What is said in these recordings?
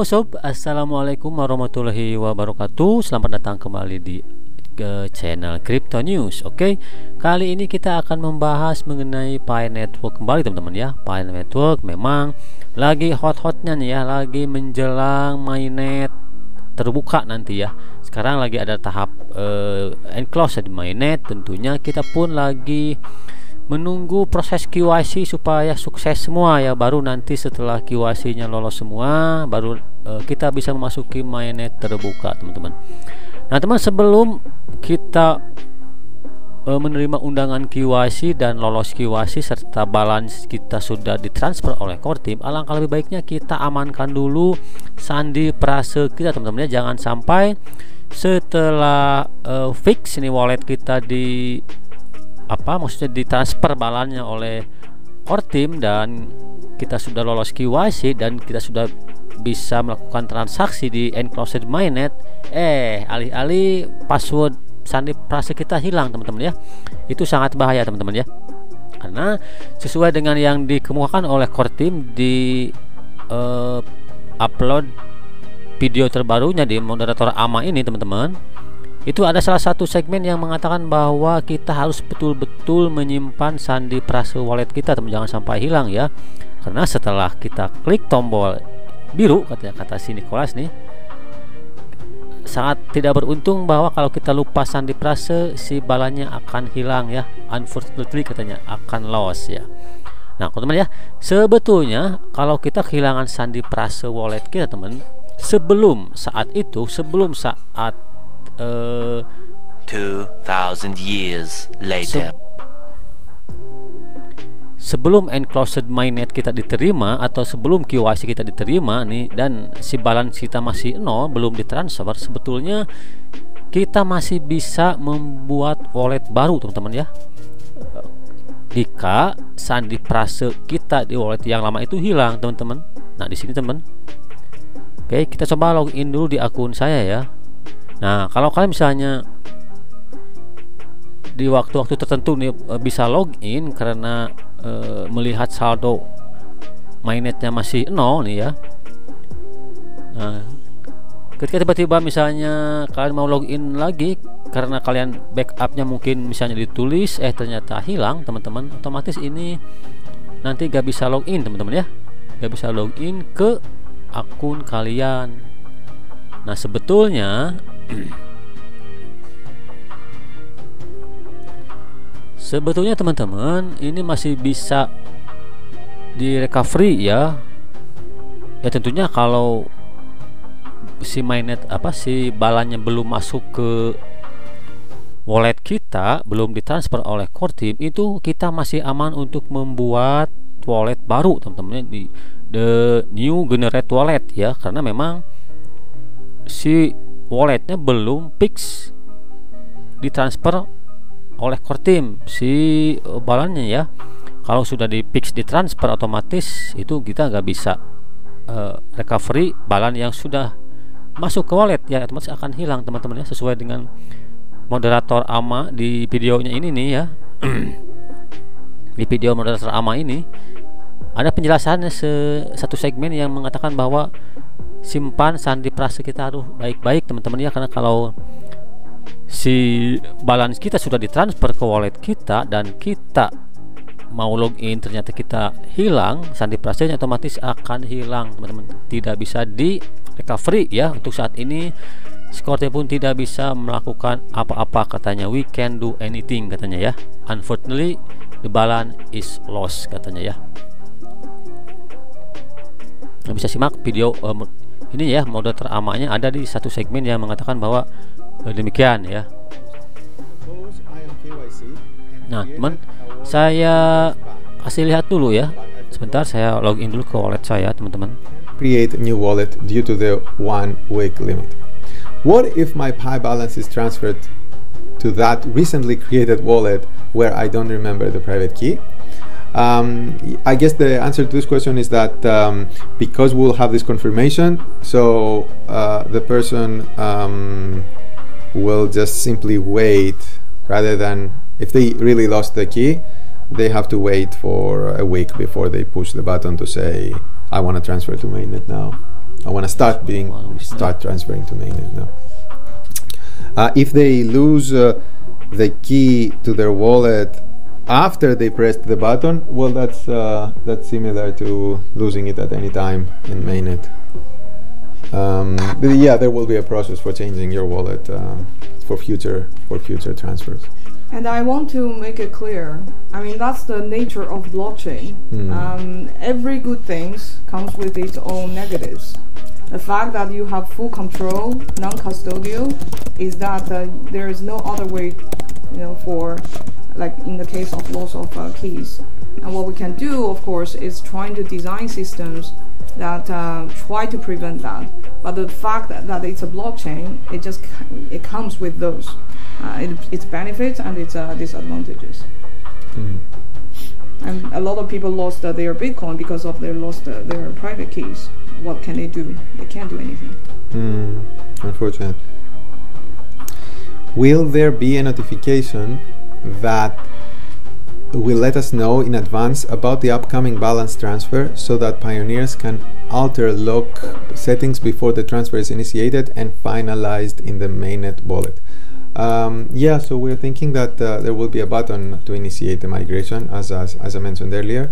Halo sob, assalamualaikum warahmatullahi wabarakatuh. Selamat datang kembali di channel Crypto News. Oke, kali ini kita akan membahas mengenai Pi Network kembali teman-teman ya. Pi Network memang lagi hot-hotnya nih ya, lagi menjelang mainnet terbuka nanti ya. Sekarang lagi ada tahap enclosed mainnet. Tentunya kita pun lagi menunggu proses KYC supaya sukses semua ya. Baru nanti setelah KYC nya lolos semua, baru kita bisa memasuki mainnet terbuka teman-teman. Nah teman, sebelum kita menerima undangan KYC dan lolos KYC serta balance kita sudah ditransfer oleh core team, alangkah lebih baiknya kita amankan dulu sandi prase kita teman-teman ya. Jangan sampai setelah fix ini wallet kita maksudnya ditransfer balannya oleh core team dan kita sudah lolos KYC dan kita sudah bisa melakukan transaksi di enclosed mainnet, alih-alih password sandi prase kita hilang teman-teman ya. Itu sangat bahaya teman-teman ya, karena sesuai dengan yang dikemukakan oleh core team di upload video terbarunya di moderator AMA ini teman-teman, itu ada salah satu segmen yang mengatakan bahwa kita harus betul-betul menyimpan sandi prase wallet kita teman, jangan sampai hilang ya. Karena setelah kita klik tombol biru, kata si Nicholas nih, sangat tidak beruntung bahwa kalau kita lupa sandi prase, si balanya akan hilang ya. Unfortunately katanya akan loss ya. Nah teman-teman ya, sebetulnya kalau kita kehilangan sandi prase wallet kita teman, sebelum saat 2000 years later, sebelum enclosed mainnet kita diterima atau sebelum KYC kita diterima nih, dan si balance kita masih 0, belum ditransfer, sebetulnya kita masih bisa membuat wallet baru teman-teman ya, jika sandi prase kita di wallet yang lama itu hilang teman-teman. Nah di sini teman, oke, kita coba login dulu di akun saya ya. Nah kalau kalian misalnya di waktu-waktu tertentu nih bisa login karena melihat saldo mainnetnya masih 0 nih ya. Nah ketika tiba-tiba misalnya kalian mau login lagi karena kalian backupnya mungkin misalnya ditulis ternyata hilang teman-teman, otomatis ini nanti gak bisa login teman-teman ya, gak bisa login ke akun kalian. Nah sebetulnya teman-teman ini masih bisa di recovery ya. Ya tentunya kalau si mainnet si balanya belum masuk ke wallet kita, belum ditransfer oleh core team, itu kita masih aman untuk membuat wallet baru teman-teman di the new generate wallet ya, karena memang si walletnya belum fix ditransfer oleh core team si balannya ya. Kalau sudah di fix ditransfer, otomatis itu kita nggak bisa recovery balan yang sudah masuk ke wallet ya, otomatis akan hilang teman-teman ya, sesuai dengan moderator AMA di videonya ini nih ya. Di video moderator AMA ini ada penjelasannya satu segmen yang mengatakan bahwa simpan sandi prase kita harus baik-baik teman-teman ya, karena kalau si balance kita sudah ditransfer ke wallet kita dan kita mau login ternyata kita hilang sandi prasenya, otomatis akan hilang teman-teman, tidak bisa di recovery ya. Untuk saat ini Score pun tidak bisa melakukan apa-apa katanya, we can do anything katanya ya, unfortunately the balance is lost katanya ya. Nah, bisa simak video ini ya, moderator AMA-nya ada di satu segmen yang mengatakan bahwa demikian ya. Nah teman, saya kasih lihat dulu ya, sebentar saya login dulu ke wallet saya teman-teman. Create a new wallet due to the 1 week limit. What if my Pi balance is transferred to that recently created wallet where I don't remember the private key? I guess the answer to this question is that because we'll have this confirmation, so the person will just simply wait, rather than, if they really lost the key, they have to wait for a week before they push the button to say I want to transfer to mainnet now. I want to start transferring to mainnet now. If they lose the key to their wallet after they pressed the button, well, that's similar to losing it at any time in mainnet. But yeah, there will be a process for changing your wallet for future transfers. And I want to make it clear, I mean, that's the nature of blockchain. Every good thing comes with its own negatives. The fact that you have full control, non-custodial, is that there is no other way, for, like in the case of loss of keys. And what we can do, of course, is trying to design systems that try to prevent that. But the fact that it's a blockchain, it comes with those. Its benefits and its disadvantages. And a lot of people lost their Bitcoin because of they lost their private keys. What can they do? They can't do anything. Unfortunately. Will there be a notification that will let us know in advance about the upcoming balance transfer so that pioneers can alter lock settings before the transfer is initiated and finalized in the mainnet wallet? Yeah, so we're thinking that there will be a button to initiate the migration, as I mentioned earlier.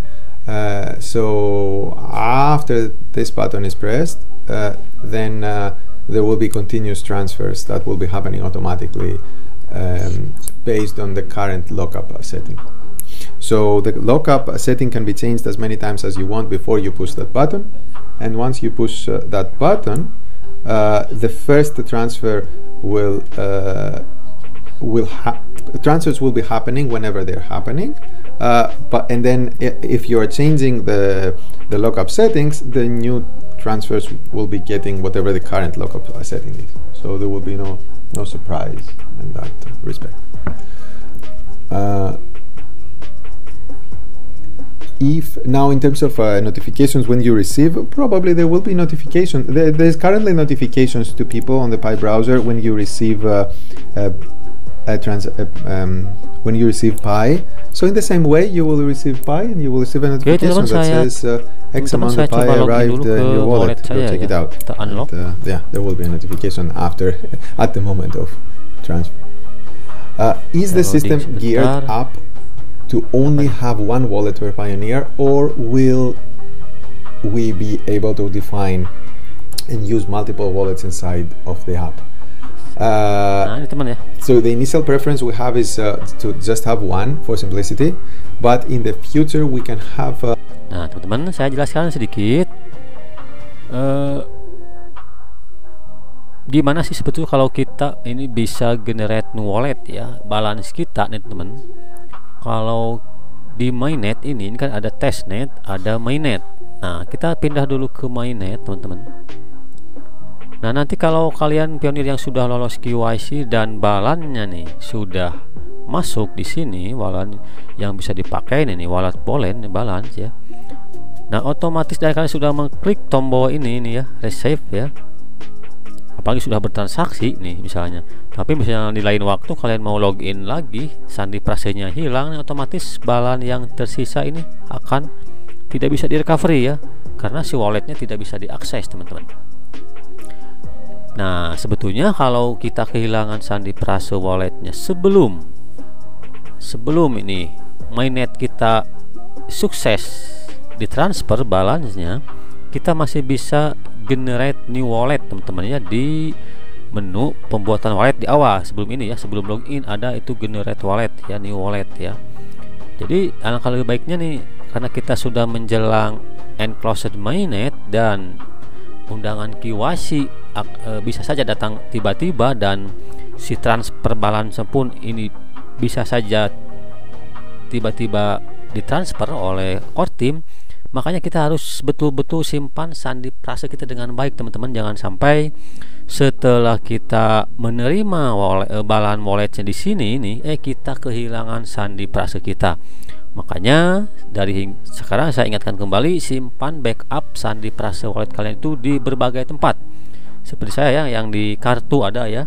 So after this button is pressed, then there will be continuous transfers that will be happening automatically based on the current lockup setting. So the lockup setting can be changed as many times as you want before you push that button. And once you push that button, the first transfer transfers will be happening whenever they're happening. And then if you are changing the lockup settings, the new transfers will be getting whatever the current lockup setting is. So there will be no surprise in that respect. If now in terms of notifications when you receive, probably there will be notification. There's currently notifications to people on the Pi browser when you receive when you receive Pi. So in the same way, you will receive Pi and you will receive a notification that says X amount of Pi arrived in your wallet. Go check it out. And, yeah, there will be a notification after at the moment of transfer. Is the system geared up to only have one wallet per pioneer, or will we be able to define and use multiple wallets inside of the app? So the initial preference we have is to just have one for simplicity, but in the future we can have Nah teman-teman, saya jelaskan sedikit gimana sih sebetulnya kalau kita ini bisa generate new wallet ya, balance kita nih teman. Kalau di mainnet ini kan ada testnet, ada mainnet. Nah, kita pindah dulu ke mainnet, teman-teman. Nah, nanti kalau kalian pionir yang sudah lolos KYC dan balannya nih sudah masuk di sini, wallet yang bisa dipakai nih wallet Poland balance ya. Nah, otomatis dari kalian sudah mengklik tombol ini ya, receive ya. Apalagi sudah bertransaksi nih misalnya, tapi misalnya di lain waktu kalian mau login lagi, sandi prasenya hilang, otomatis balan yang tersisa ini akan tidak bisa di recovery ya, karena si walletnya tidak bisa diakses teman-teman. Nah sebetulnya kalau kita kehilangan sandi prase walletnya sebelum ini mainnet kita sukses ditransfer balance-nya, kita masih bisa generate new wallet teman-teman ya, di menu pembuatan wallet di awal sebelum ini ya, sebelum login ada itu generate wallet ya, new wallet ya. Jadi alangkah lebih baiknya nih, karena kita sudah menjelang enclosed mainnet dan undangan KYC bisa saja datang tiba-tiba, dan si transfer balance pun ini bisa saja tiba-tiba ditransfer oleh core team. Makanya kita harus betul-betul simpan sandi prase kita dengan baik teman-teman. Jangan sampai setelah kita menerima balan walletnya di sini nih, kita kehilangan sandi prase kita. Makanya dari sekarang saya ingatkan kembali, simpan backup sandi prase wallet kalian itu di berbagai tempat. Seperti saya yang di kartu ada ya,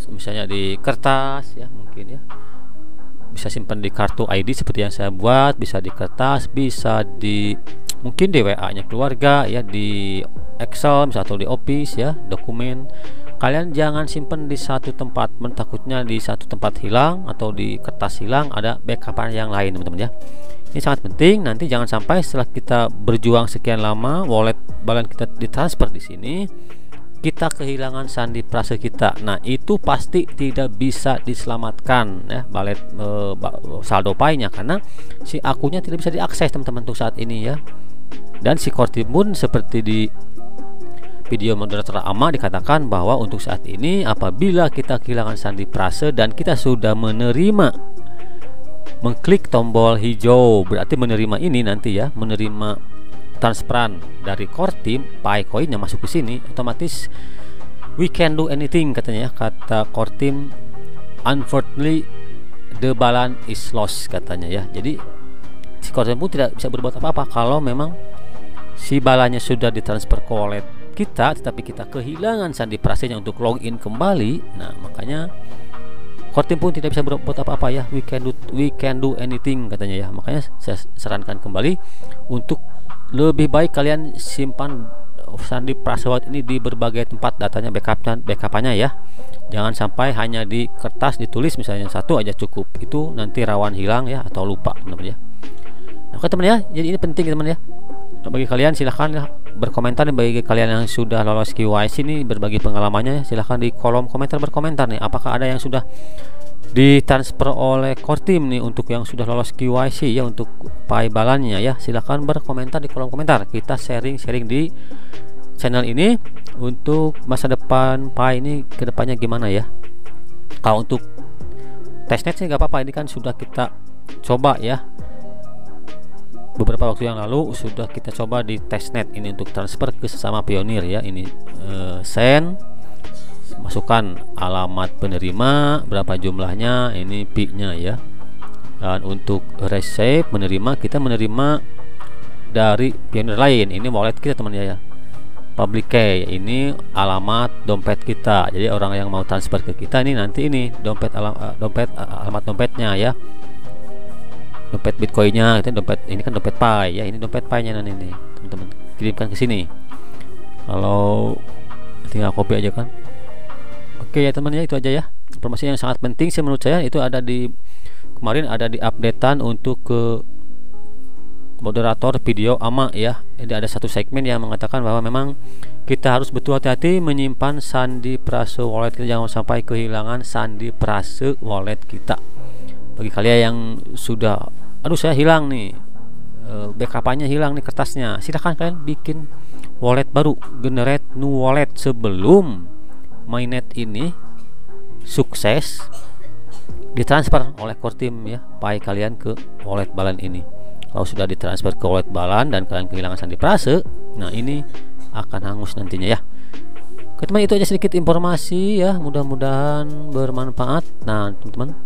misalnya di kertas ya, mungkin ya, bisa simpan di kartu ID seperti yang saya buat, bisa di kertas, bisa di mungkin di WA-nya keluarga ya, di Excel misalnya, atau di Office ya, dokumen. Kalian jangan simpen di satu tempat, takutnya di satu tempat hilang atau di kertas hilang, ada backupan yang lain teman-teman ya. Ini sangat penting, nanti jangan sampai setelah kita berjuang sekian lama, wallet balance kita ditransfer di sini, kita kehilangan sandi prase kita. Nah, itu pasti tidak bisa diselamatkan ya, ballet saldo Pi-nya, karena si akunnya tidak bisa diakses teman-teman untuk saat ini ya. Dan si Kortim pun seperti di video moderator Ama dikatakan bahwa untuk saat ini apabila kita kehilangan sandi prase dan kita sudah menerima, mengklik tombol hijau, berarti menerima ini nanti ya, menerima transferan dari Kortim, Pi Coin yang masuk ke sini, otomatis we can do anything katanya ya, kata Kortim. Unfortunately the balance is lost katanya ya. Jadi si Kortim pun tidak bisa berbuat apa-apa kalau memang si balanya sudah ditransfer ke wallet kita, tetapi kita kehilangan sandi prasenya untuk login kembali. Nah, makanya Kortim pun tidak bisa berbuat apa-apa ya. We can do anything katanya ya. Makanya saya sarankan kembali untuk lebih baik kalian simpan sandi prase wallet ini di berbagai tempat, datanya backupannya ya. Jangan sampai hanya di kertas ditulis misalnya satu aja cukup, itu nanti rawan hilang ya atau lupa teman-teman ya. Nah, oke teman ya, jadi ini penting teman ya. Bagi kalian silahkan ya, berkomentar nih, bagi kalian yang sudah lolos KYC ini berbagi pengalamannya ya, silahkan di kolom komentar berkomentar nih, apakah ada yang sudah ditransfer oleh Kortim nih untuk yang sudah lolos KYC ya, untuk Pi balannya ya. Silahkan berkomentar di kolom komentar, kita sharing di channel ini untuk masa depan Pi ini kedepannya gimana ya. Kalau untuk testnet sih nggak apa-apa, ini kan sudah kita coba ya, beberapa waktu yang lalu sudah kita coba di testnet ini untuk transfer ke sesama pionir ya. Ini send, masukkan alamat penerima, berapa jumlahnya, ini Pi-nya ya. Dan untuk receive, menerima, kita menerima dari pionir lain, ini wallet kita teman ya. Public key, ini alamat dompet kita. Jadi orang yang mau transfer ke kita ini nanti ini alamat dompetnya ya. Dompet Bitcoinnya, itu dompet, ini kan dompet Pi ya, ini dompet Pi-nya nanti nih teman-teman, kirimkan ke sini. Kalau tinggal copy aja kan. Oke ya teman ya, itu aja ya informasi yang sangat penting sih menurut saya. Itu ada di kemarin, ada di updatean untuk ke moderator video Ama ya. Jadi ada satu segmen yang mengatakan bahwa memang kita harus betul hati-hati menyimpan sandi prase wallet kita, jangan sampai kehilangan sandi prase wallet kita. Bagi kalian yang sudah, aduh saya hilang nih, backupannya hilang nih kertasnya, silahkan kalian bikin wallet baru, generate new wallet sebelum mainnet ini sukses ditransfer oleh Kortim ya, Pi kalian ke wallet balan ini. Kalau sudah ditransfer ke wallet balan dan kalian kehilangan sandi prase, nah ini akan hangus nantinya ya. Oke teman, itu aja sedikit informasi ya, mudah-mudahan bermanfaat. Nah teman-teman,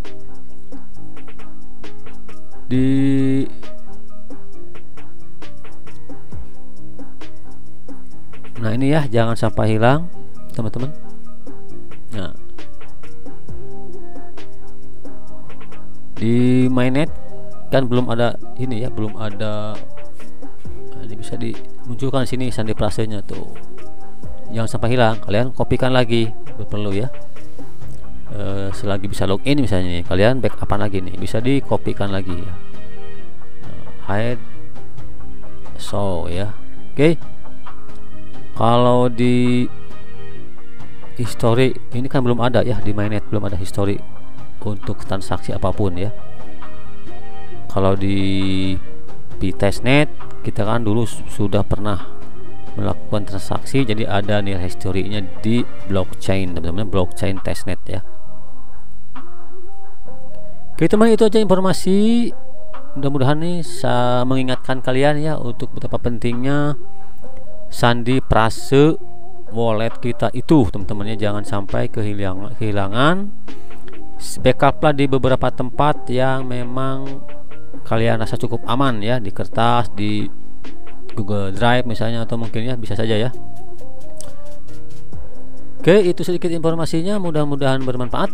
nah ini ya, jangan sampai hilang teman-teman. Nah, di mainnet kan belum ada ini ya, belum ada, ini bisa dimunculkan sini sandi prasenya tuh. Jangan sampai hilang, kalian kopikan lagi perlu ya. Selagi bisa login misalnya nih, kalian backupan lagi nih, bisa dikopikan lagi ya. Hide so ya. Oke. Kalau di history ini kan belum ada ya, di mainnet belum ada history untuk transaksi apapun ya. Kalau di testnet kita kan dulu sudah pernah melakukan transaksi, jadi ada nilai historinya di blockchain teman-teman, blockchain testnet ya. Oke teman, itu aja informasi. Mudah-mudahan nih saya mengingatkan kalian ya untuk betapa pentingnya sandi prase wallet kita itu teman-temannya, jangan sampai kehilangan. Backuplah di beberapa tempat yang memang kalian rasa cukup aman ya, di kertas, di Google Drive misalnya, atau mungkin ya bisa saja ya. Oke, itu sedikit informasinya, mudah-mudahan bermanfaat.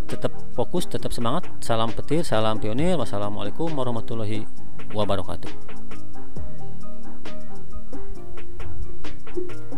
Tetap fokus, tetap semangat. Salam petir, salam pionir. Wassalamualaikum warahmatullahi wabarakatuh. Bye.